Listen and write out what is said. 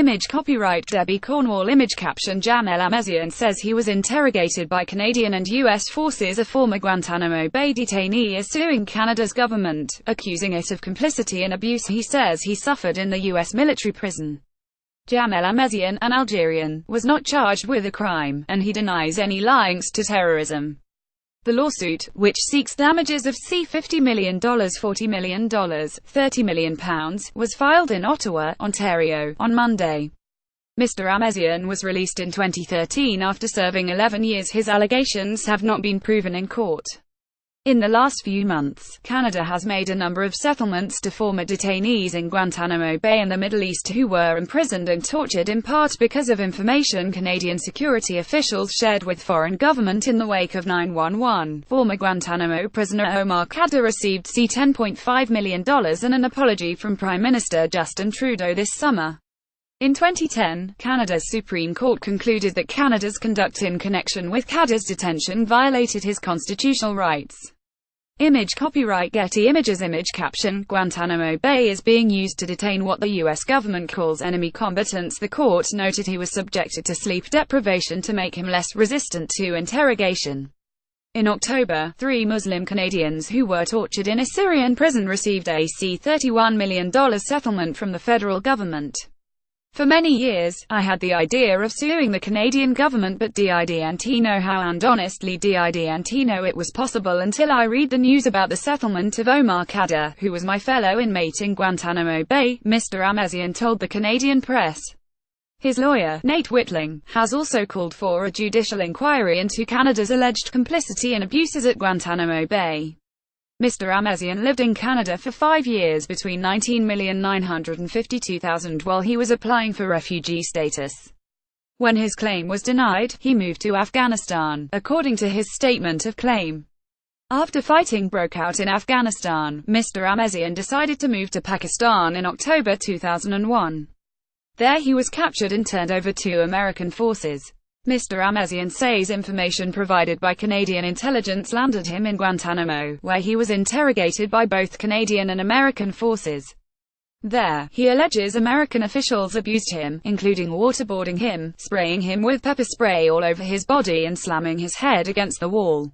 Image copyright Debbie Cornwall. Image caption Jamel Amezian says he was interrogated by Canadian and U.S. forces. A former Guantanamo Bay detainee is suing Canada's government, accusing it of complicity in abuse he says he suffered in the U.S. military prison. Jamel Amezian, an Algerian, was not charged with a crime, and he denies any links to terrorism. The lawsuit, which seeks damages of $50 million, $40 million, £30 million, was filed in Ottawa, Ontario, on Monday. Mr. Amezian was released in 2013 after serving 11 years. His allegations have not been proven in court. In the last few months, Canada has made a number of settlements to former detainees in Guantanamo Bay and the Middle East who were imprisoned and tortured in part because of information Canadian security officials shared with foreign government in the wake of 9/11. Former Guantanamo prisoner Omar Khadr received $10.5 million and an apology from Prime Minister Justin Trudeau this summer. In 2010, Canada's Supreme Court concluded that Canada's conduct in connection with Khadr's detention violated his constitutional rights. Image copyright Getty Images. Image caption Guantanamo Bay is being used to detain what the U.S. government calls enemy combatants. The court noted he was subjected to sleep deprivation to make him less resistant to interrogation. In October, 3 Muslim Canadians who were tortured in a Syrian prison received a $31 million settlement from the federal government. For many years, I had the idea of suing the Canadian government, but didn't know how, and honestly didn't know it was possible until I read the news about the settlement of Omar Khadr, who was my fellow inmate in Guantanamo Bay, Mr. Amezian told the Canadian press. His lawyer, Nate Whitling, has also called for a judicial inquiry into Canada's alleged complicity in abuses at Guantanamo Bay. Mr. Amezian lived in Canada for 5 years between 19,952,000 while he was applying for refugee status. When his claim was denied, he moved to Afghanistan, according to his statement of claim. After fighting broke out in Afghanistan, Mr. Amezian decided to move to Pakistan in October 2001. There he was captured and turned over to American forces. Mr. Amezian says information provided by Canadian intelligence landed him in Guantanamo, where he was interrogated by both Canadian and American forces. There, he alleges American officials abused him, including waterboarding him, spraying him with pepper spray all over his body and slamming his head against the wall.